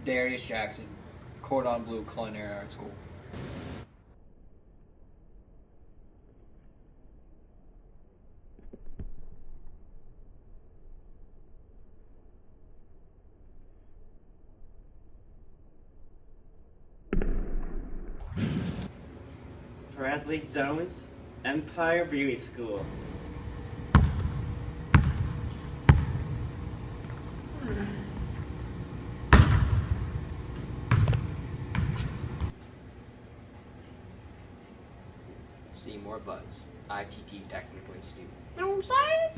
Darius Jackson, Cordon Bleu Culinary Art School. Bradley Jones, Empire Beauty School. Seymour Buds, ITT Technical Institute. You know what I'm saying?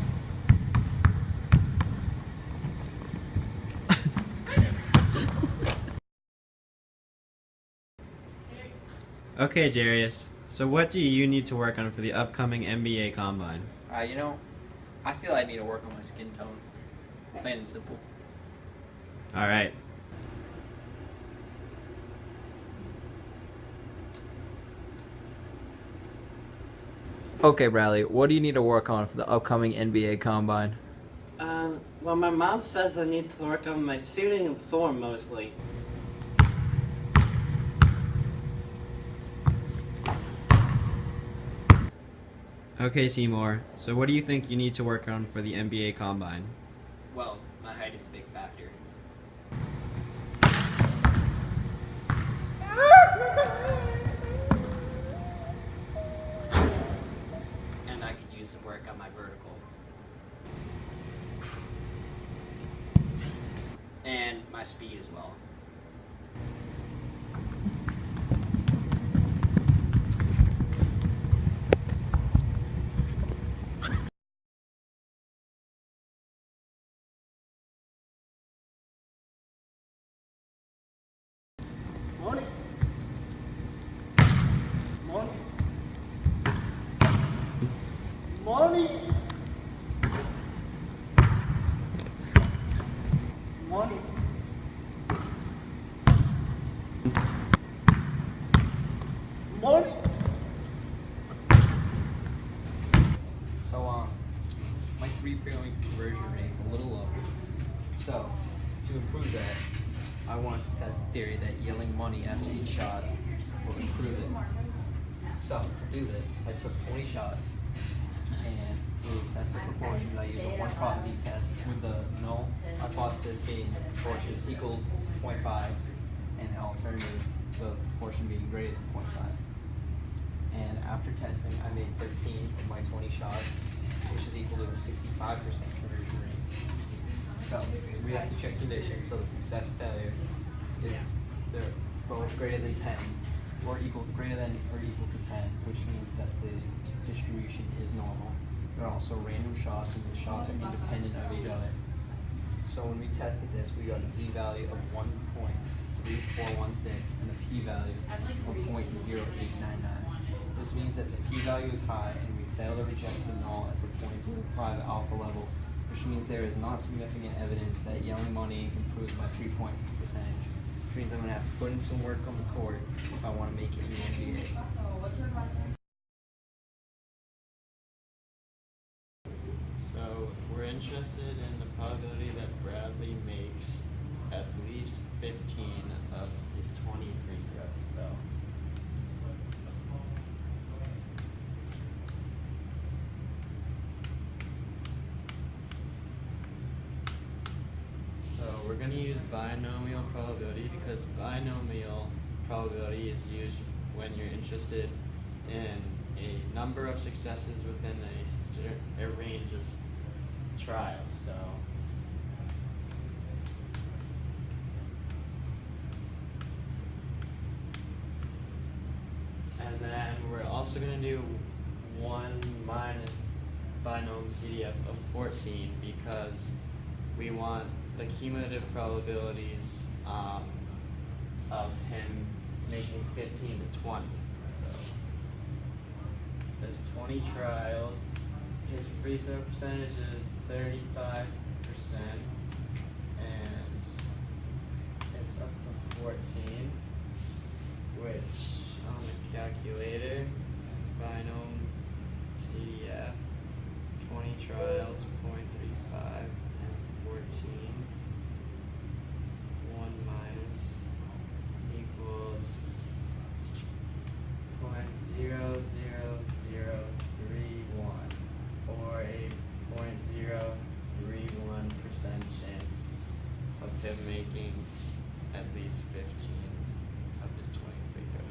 Okay, Jarius. So what do you need to work on for the upcoming NBA Combine? I feel I need to work on my skin tone. Plain and simple. All right. Okay, Bradley, what do you need to work on for the upcoming NBA Combine? Well, my mom says I need to work on my shooting and form mostly. Okay, Seymour. So what do you think you need to work on for the NBA Combine? Well, my height is a big factor. And I could use some work on my vertical. And my speed as well. Morning. Morning. Morning. Morning. Morning. So, my three-point conversion rate is a little low. So, to improve that, I wanted to test the theory that yelling money after each shot will improve it. So, to do this, I took 20 shots, and to test the proportions, I used a one-prop test with the null hypothesis being the proportion equals to 0.5, and the alternative, the proportion being greater than 0.5. And after testing, I made 13 of my 20 shots, which is equal to a 65% conversion rate. So we have to check conditions, so the success failure is they're both greater than 10, or greater than or equal to 10, which means that the distribution is normal. They're also random shots, and the shots are independent of each other. So when we tested this, we got a z-value of 1.3416 and a p-value of 0.0899. This means that the p-value is high, and we fail to reject the null at the 0.05 alpha level, which means there is not significant evidence that yelling money improves my 3-point percentage. Which means I'm going to have to put in some work on the court if I want to make it in the NBA. So we're interested in the probability that Bradley makes at least 15 of his 20 free throws. So we're going to use binomial probability because binomial probability is used when you're interested in a number of successes within a range of trials. So and then we're also going to do 1 minus binomial CDF of 14 because we want the cumulative probabilities of him making 15 to 20. So there's 20 trials. His free throw percentage is 35%, and it's up to 14, which on the calculator, binom CDF, 20 trials, 0.35, and 14. 1 minus him making at least 15 of his 20 free throws.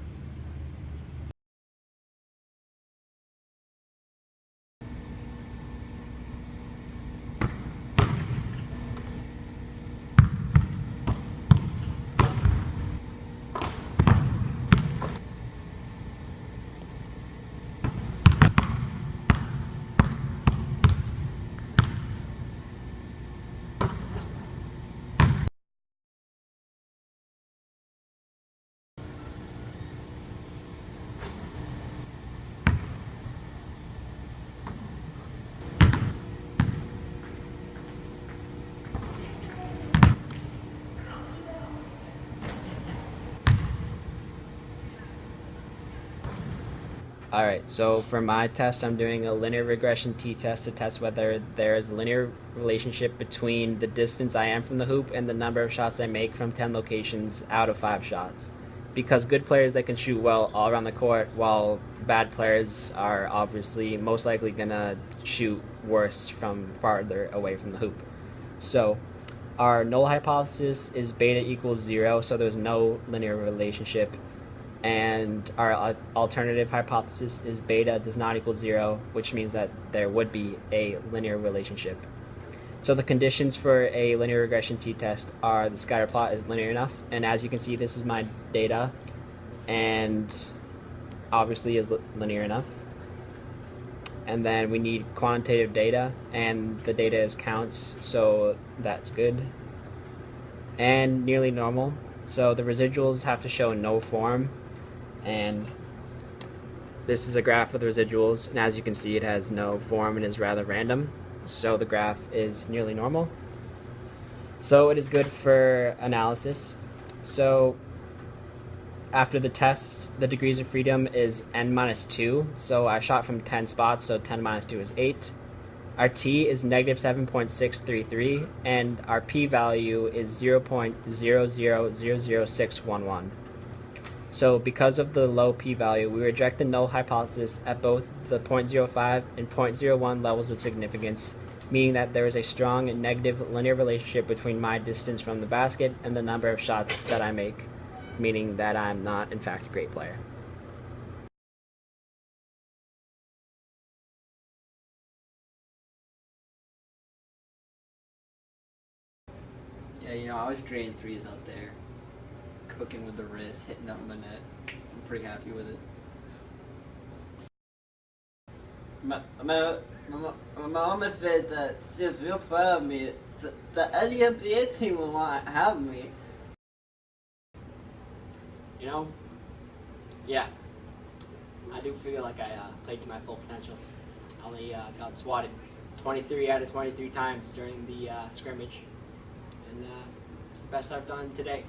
Alright, so for my test, I'm doing a linear regression t-test to test whether there is a linear relationship between the distance I am from the hoop and the number of shots I make from 10 locations out of 5 shots. Because good players that can shoot well all around the court, while bad players are obviously most likely going to shoot worse from farther away from the hoop. So our null hypothesis is beta equals 0, so there's no linear relationship. And our alternative hypothesis is beta does not equal 0, which means that there would be a linear relationship. So the conditions for a linear regression t-test are the scatter plot is linear enough, and as you can see, this is my data, and obviously is linear enough. And then we need quantitative data, and the data is counts, so that's good. And nearly normal, so the residuals have to show no form. And this is a graph of the residuals, and as you can see, it has no form and is rather random, so the graph is nearly normal. So it is good for analysis. So after the test, the degrees of freedom is n minus 2, so I shot from 10 spots, so 10 minus 2 is 8. Our t is negative 7.633, and our p-value is 0.0000611. So because of the low p-value, we reject the null hypothesis at both the 0.05 and 0.01 levels of significance, meaning that there is a strong and negative linear relationship between my distance from the basket and the number of shots that I make, meaning that I'm not, in fact, a great player. Yeah, I was draining threes out there. Cooking with the wrist, hitting up my net. I'm pretty happy with it. My mom said that she's real proud of me. The NBA team will want to have me. Yeah. I do feel like I played to my full potential. I only got swatted 23 out of 23 times during the scrimmage. And it's the best I've done today.